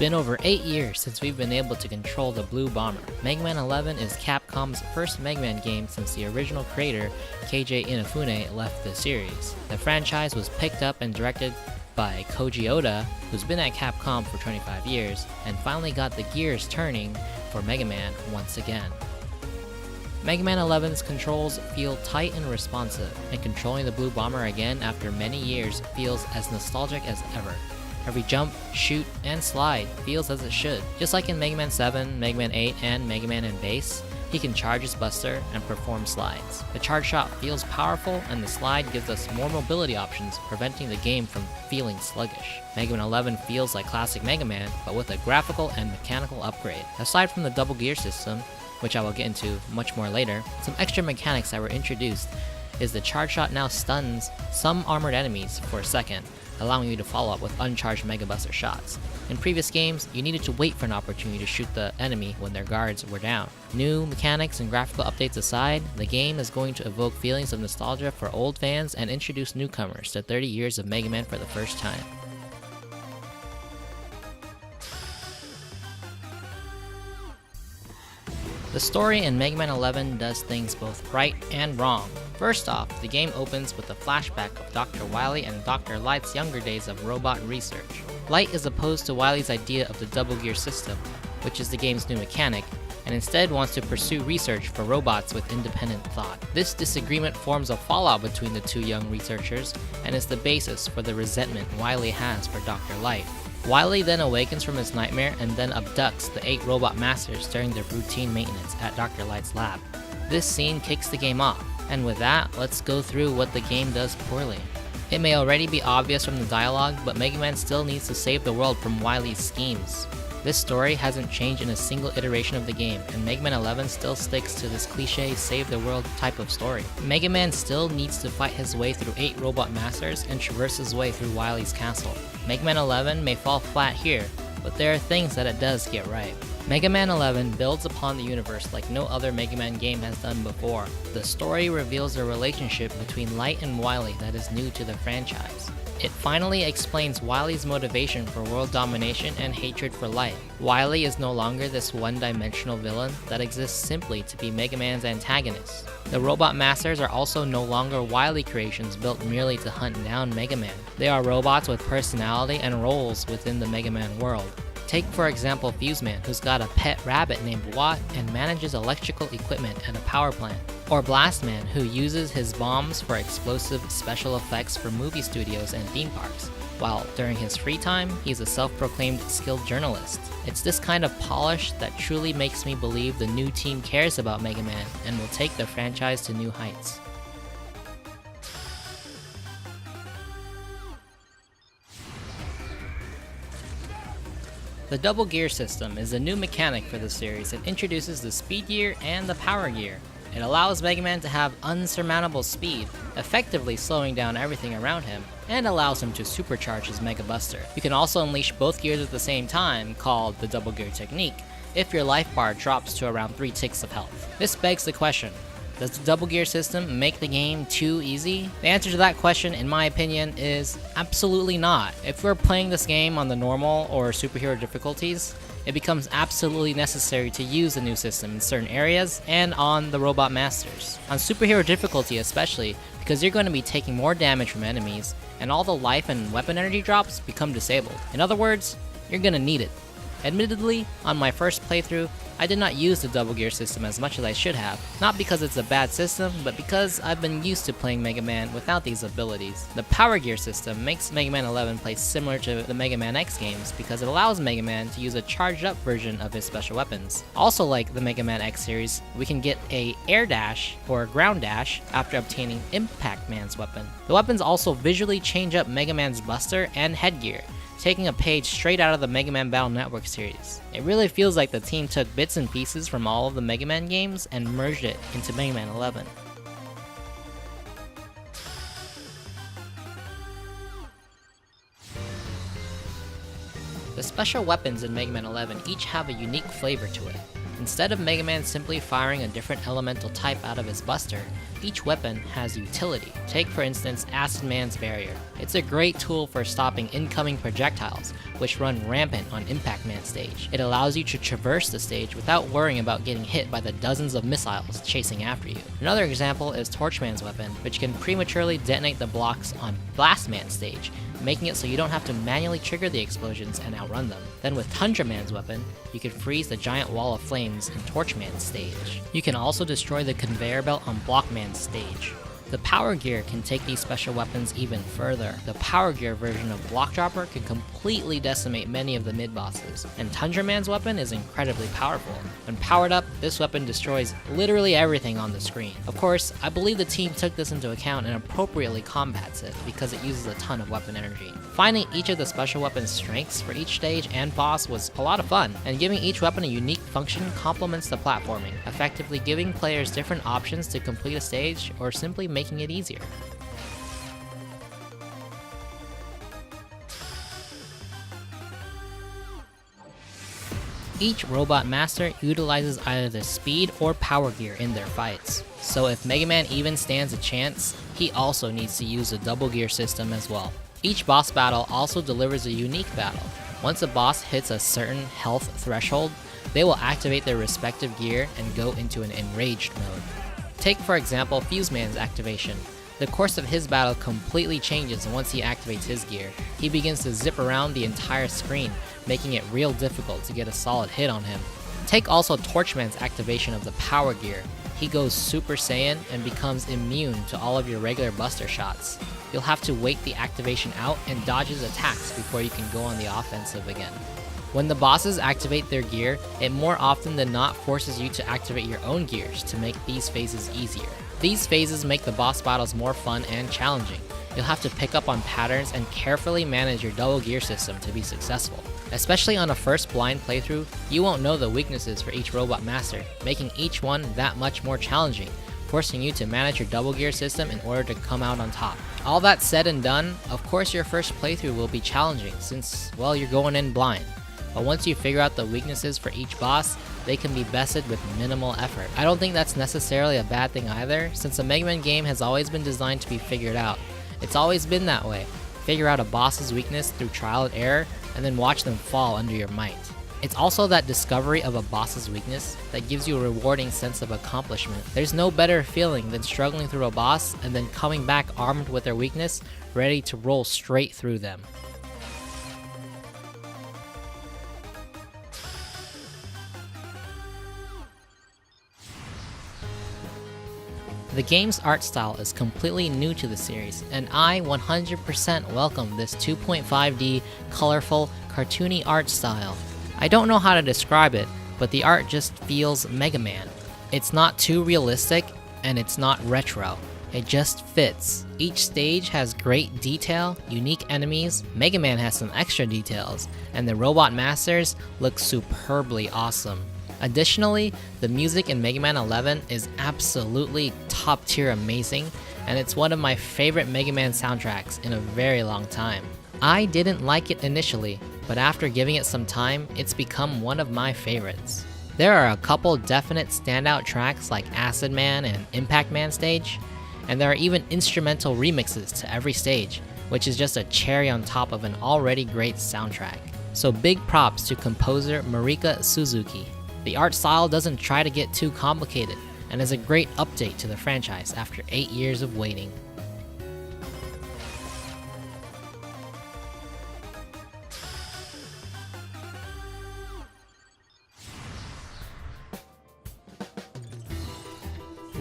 been over 8 years since we've been able to control the Blue Bomber. Mega Man 11 is Capcom's first Mega Man game since the original creator, KJ Inafune, left the series. The franchise was picked up and directed by Koji Oda, who's been at Capcom for 25 years, and finally got the gears turning for Mega Man once again. Mega Man 11's controls feel tight and responsive, and controlling the Blue Bomber again after many years feels as nostalgic as ever. Every jump, shoot, and slide feels as it should. Just like in Mega Man 7, Mega Man 8, and Mega Man in Base, he can charge his buster and perform slides. The charge shot feels powerful, and the slide gives us more mobility options, preventing the game from feeling sluggish. Mega Man 11 feels like classic Mega Man, but with a graphical and mechanical upgrade. Aside from the double gear system, which I will get into much more later, some extra mechanics that were introduced is the charge shot now stuns some armored enemies for a second, allowing you to follow up with uncharged Mega Buster shots. In previous games, you needed to wait for an opportunity to shoot the enemy when their guards were down. New mechanics and graphical updates aside, the game is going to evoke feelings of nostalgia for old fans and introduce newcomers to 30 years of Mega Man for the first time. The story in Mega Man 11 does things both right and wrong. First off, the game opens with a flashback of Dr. Wily and Dr. Light's younger days of robot research. Light is opposed to Wily's idea of the double gear system, which is the game's new mechanic, and instead wants to pursue research for robots with independent thought. This disagreement forms a fallout between the two young researchers, and is the basis for the resentment Wily has for Dr. Light. Wily then awakens from his nightmare and then abducts the 8 robot masters during their routine maintenance at Dr. Light's lab. This scene kicks the game off, and with that, let's go through what the game does poorly. It may already be obvious from the dialogue, but Mega Man still needs to save the world from Wily's schemes. This story hasn't changed in a single iteration of the game, and Mega Man 11 still sticks to this cliche save the world type of story. Mega Man still needs to fight his way through 8 robot masters and traverse his way through Wily's castle. Mega Man 11 may fall flat here, but there are things that it does get right. Mega Man 11 builds upon the universe like no other Mega Man game has done before. The story reveals a relationship between Light and Wily that is new to the franchise. It finally explains Wily's motivation for world domination and hatred for Light. Wily is no longer this one-dimensional villain that exists simply to be Mega Man's antagonist. The Robot Masters are also no longer Wily creations built merely to hunt down Mega Man. They are robots with personality and roles within the Mega Man world. Take for example Fuse Man, who's got a pet rabbit named Watt and manages electrical equipment at a power plant. Or Blast Man, who uses his bombs for explosive special effects for movie studios and theme parks, while during his free time, he's a self-proclaimed skilled journalist. It's this kind of polish that truly makes me believe the new team cares about Mega Man and will take the franchise to new heights. The double gear system is a new mechanic for the series that introduces the speed gear and the power gear. It allows Mega Man to have unsurmountable speed, effectively slowing down everything around him, and allows him to supercharge his Mega Buster. You can also unleash both gears at the same time, called the double gear technique, if your life bar drops to around 3 ticks of health. This begs the question, does the double gear system make the game too easy? The answer to that question, in my opinion, is absolutely not. If we're playing this game on the normal or superhero difficulties, it becomes absolutely necessary to use the new system in certain areas and on the Robot Masters. On superhero difficulty especially, because you're going to be taking more damage from enemies, and all the life and weapon energy drops become disabled. In other words, you're going to need it. Admittedly, on my first playthrough, I did not use the double gear system as much as I should have, not because it's a bad system, but because I've been used to playing Mega Man without these abilities. The power gear system makes Mega Man 11 play similar to the Mega Man X games because it allows Mega Man to use a charged up version of his special weapons. Also like the Mega Man X series, we can get a air dash or ground dash after obtaining Impact Man's weapon. The weapons also visually change up Mega Man's buster and headgear, taking a page straight out of the Mega Man Battle Network series. It really feels like the team took bits and pieces from all of the Mega Man games and merged it into Mega Man 11. The special weapons in Mega Man 11 each have a unique flavor to it. Instead of Mega Man simply firing a different elemental type out of his buster, each weapon has utility. Take for instance Acid Man's Barrier. It's a great tool for stopping incoming projectiles, which run rampant on Impact Man stage. It allows you to traverse the stage without worrying about getting hit by the dozens of missiles chasing after you. Another example is Torch Man's weapon, which can prematurely detonate the blocks on Blast Man's stage, making it so you don't have to manually trigger the explosions and outrun them. Then with Tundra Man's weapon, you can freeze the giant wall of flames in Torch Man's stage. You can also destroy the conveyor belt on Block Man's stage. The Power Gear can take these special weapons even further. The Power Gear version of Block Dropper can completely decimate many of the mid-bosses, and Tundra Man's weapon is incredibly powerful. When powered up, this weapon destroys literally everything on the screen. Of course, I believe the team took this into account and appropriately combats it, because it uses a ton of weapon energy. Finding each of the special weapon's strengths for each stage and boss was a lot of fun, and giving each weapon a unique function complements the platforming, effectively giving players different options to complete a stage or simply making it easier. Each Robot Master utilizes either the speed or power gear in their fights, so if Mega Man even stands a chance, he also needs to use a double gear system as well. Each boss battle also delivers a unique battle. Once a boss hits a certain health threshold, they will activate their respective gear and go into an enraged mode. Take for example Fuse Man's activation. The course of his battle completely changes once he activates his gear. He begins to zip around the entire screen, making it real difficult to get a solid hit on him. Take also Torchman's activation of the power gear. He goes Super Saiyan and becomes immune to all of your regular buster shots. You'll have to wait the activation out and dodge his attacks before you can go on the offensive again. When the bosses activate their gear, it more often than not forces you to activate your own gears to make these phases easier. These phases make the boss battles more fun and challenging. You'll have to pick up on patterns and carefully manage your double gear system to be successful. Especially on a first blind playthrough, you won't know the weaknesses for each Robot Master, making each one that much more challenging, forcing you to manage your double gear system in order to come out on top. All that said and done, of course your first playthrough will be challenging since, well, you're going in blind. But once you figure out the weaknesses for each boss, they can be bested with minimal effort. I don't think that's necessarily a bad thing either, since a Mega Man game has always been designed to be figured out. It's always been that way. Figure out a boss's weakness through trial and error, and then watch them fall under your might. It's also that discovery of a boss's weakness that gives you a rewarding sense of accomplishment. There's no better feeling than struggling through a boss and then coming back armed with their weakness, ready to roll straight through them. The game's art style is completely new to the series, and I 100% welcome this 2.5D, colorful, cartoony art style. I don't know how to describe it, but the art just feels Mega Man. It's not too realistic, and it's not retro. It just fits. Each stage has great detail, unique enemies, Mega Man has some extra details, and the Robot Masters look superbly awesome. Additionally, the music in Mega Man 11 is absolutely top tier amazing, and it's one of my favorite Mega Man soundtracks in a very long time. I didn't like it initially, but after giving it some time, it's become one of my favorites. There are a couple definite standout tracks like Acid Man and Impact Man stage, and there are even instrumental remixes to every stage, which is just a cherry on top of an already great soundtrack. So big props to composer Marika Suzuki. The art style doesn't try to get too complicated, and is a great update to the franchise after 8 years of waiting.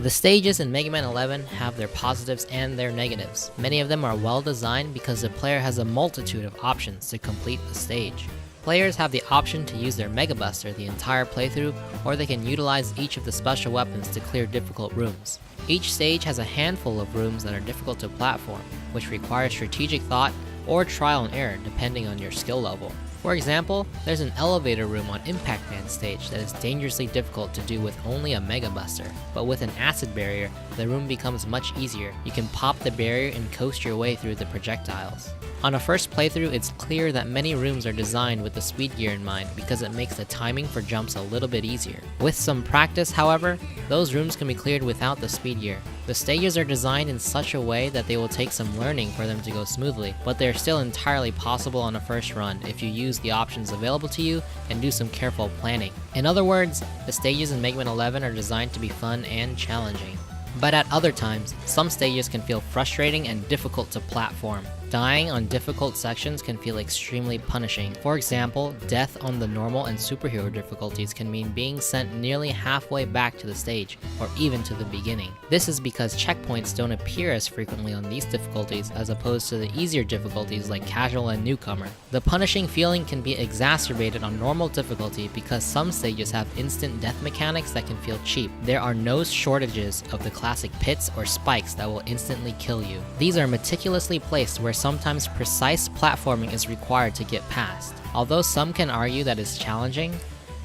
The stages in Mega Man 11 have their positives and their negatives. Many of them are well designed because the player has a multitude of options to complete the stage. Players have the option to use their Mega Buster the entire playthrough, or they can utilize each of the special weapons to clear difficult rooms. Each stage has a handful of rooms that are difficult to platform, which require strategic thought or trial and error depending on your skill level. For example, there's an elevator room on Impact Man stage that is dangerously difficult to do with only a Mega Buster, but with an acid barrier, the room becomes much easier. You can pop the barrier and coast your way through the projectiles. On a first playthrough, it's clear that many rooms are designed with the speed gear in mind because it makes the timing for jumps a little bit easier. With some practice, however, those rooms can be cleared without the speed gear. The stages are designed in such a way that they will take some learning for them to go smoothly, but they're still entirely possible on a first run if you use the options available to you and do some careful planning. In other words, the stages in Mega Man 11 are designed to be fun and challenging. But at other times, some stages can feel frustrating and difficult to platform. Dying on difficult sections can feel extremely punishing. For example, death on the normal and superhero difficulties can mean being sent nearly halfway back to the stage, or even to the beginning. This is because checkpoints don't appear as frequently on these difficulties as opposed to the easier difficulties like casual and newcomer. The punishing feeling can be exacerbated on normal difficulty because some stages have instant death mechanics that can feel cheap. There are no shortages of the classic pits or spikes that will instantly kill you. These are meticulously placed where sometimes precise platforming is required to get past. Although some can argue that it's challenging,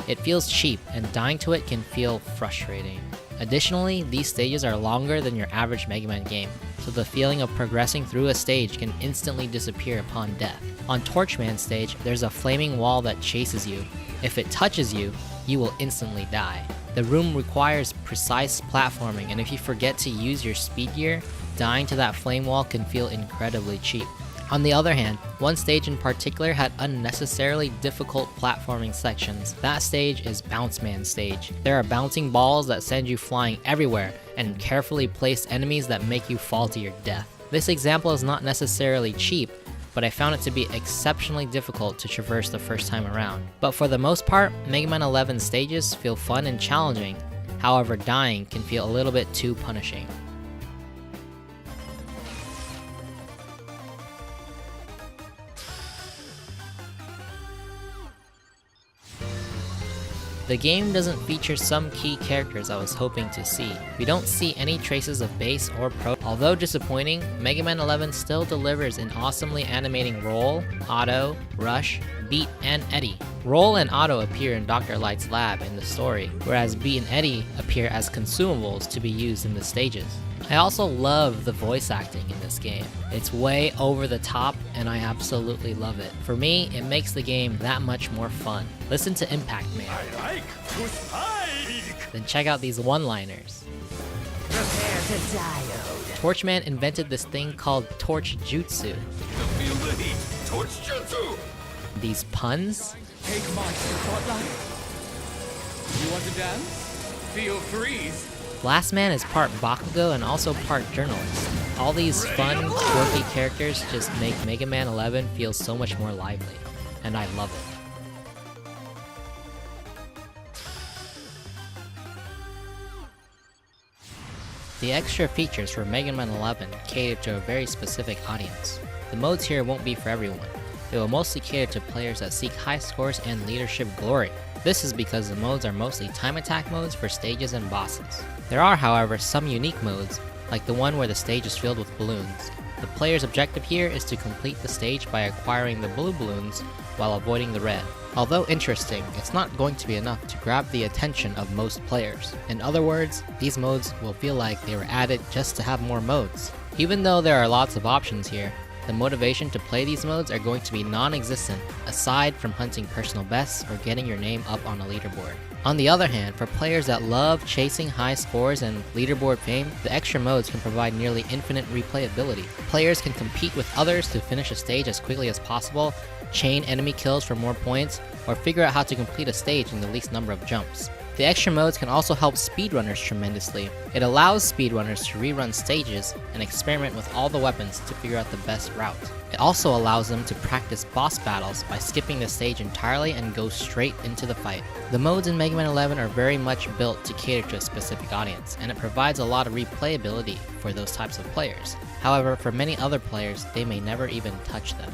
it feels cheap and dying to it can feel frustrating. Additionally, these stages are longer than your average Mega Man game, so the feeling of progressing through a stage can instantly disappear upon death. On Torchman's stage, there's a flaming wall that chases you. If it touches you, you will instantly die. The room requires precise platforming, and if you forget to use your speed gear, dying to that flame wall can feel incredibly cheap. On the other hand, one stage in particular had unnecessarily difficult platforming sections. That stage is Bounce Man's stage. There are bouncing balls that send you flying everywhere, and carefully placed enemies that make you fall to your death. This example is not necessarily cheap, but I found it to be exceptionally difficult to traverse the first time around. But for the most part, Mega Man 11 stages feel fun and challenging. However, dying can feel a little bit too punishing. The game doesn't feature some key characters I was hoping to see. We don't see any traces of Bass or Pro. Although disappointing, Mega Man 11 still delivers an awesomely animating Roll, Otto, Rush, Beat, and Eddie. Roll and Otto appear in Dr. Light's lab in the story, whereas Beat and Eddie appear as consumables to be used in the stages. I also love the voice acting in this game. It's way over the top and I absolutely love it. For me, it makes the game that much more fun. Listen to Impact Man. I like to spike! Then check out these one-liners. Prepare to diode. Torchman invented this thing called Torch Jutsu. Feel the heat. Torch jutsu! These puns? Take my spotlight. You want to dance? Feel freeze. Last Man is part Bakugo and also part journalist. All these fun, quirky characters just make Mega Man 11 feel so much more lively, and I love it. The extra features for Mega Man 11 cater to a very specific audience. The modes here won't be for everyone. They will mostly cater to players that seek high scores and leadership glory. This is because the modes are mostly time attack modes for stages and bosses. There are, however, some unique modes, like the one where the stage is filled with balloons. The player's objective here is to complete the stage by acquiring the blue balloons while avoiding the red. Although interesting, it's not going to be enough to grab the attention of most players. In other words, these modes will feel like they were added just to have more modes. Even though there are lots of options here, the motivation to play these modes are going to be non-existent, aside from hunting personal bests or getting your name up on a leaderboard. On the other hand, for players that love chasing high scores and leaderboard fame, the extra modes can provide nearly infinite replayability. Players can compete with others to finish a stage as quickly as possible, chain enemy kills for more points, or figure out how to complete a stage in the least number of jumps. The extra modes can also help speedrunners tremendously. It allows speedrunners to rerun stages and experiment with all the weapons to figure out the best route. It also allows them to practice boss battles by skipping the stage entirely and go straight into the fight. The modes in Mega Man 11 are very much built to cater to a specific audience, and it provides a lot of replayability for those types of players. However, for many other players, they may never even touch them.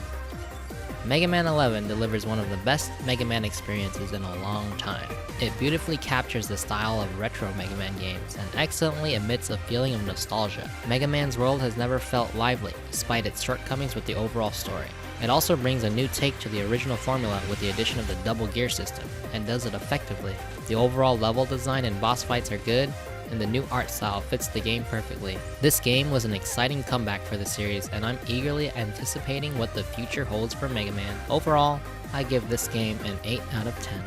Mega Man 11 delivers one of the best Mega Man experiences in a long time. It beautifully captures the style of retro Mega Man games and excellently emits a feeling of nostalgia. Mega Man's world has never felt lively, despite its shortcomings with the overall story. It also brings a new take to the original formula with the addition of the double gear system, and does it effectively. The overall level design and boss fights are good, and the new art style fits the game perfectly. This game was an exciting comeback for the series, and I'm eagerly anticipating what the future holds for Mega Man. Overall, I give this game an 8 out of 10.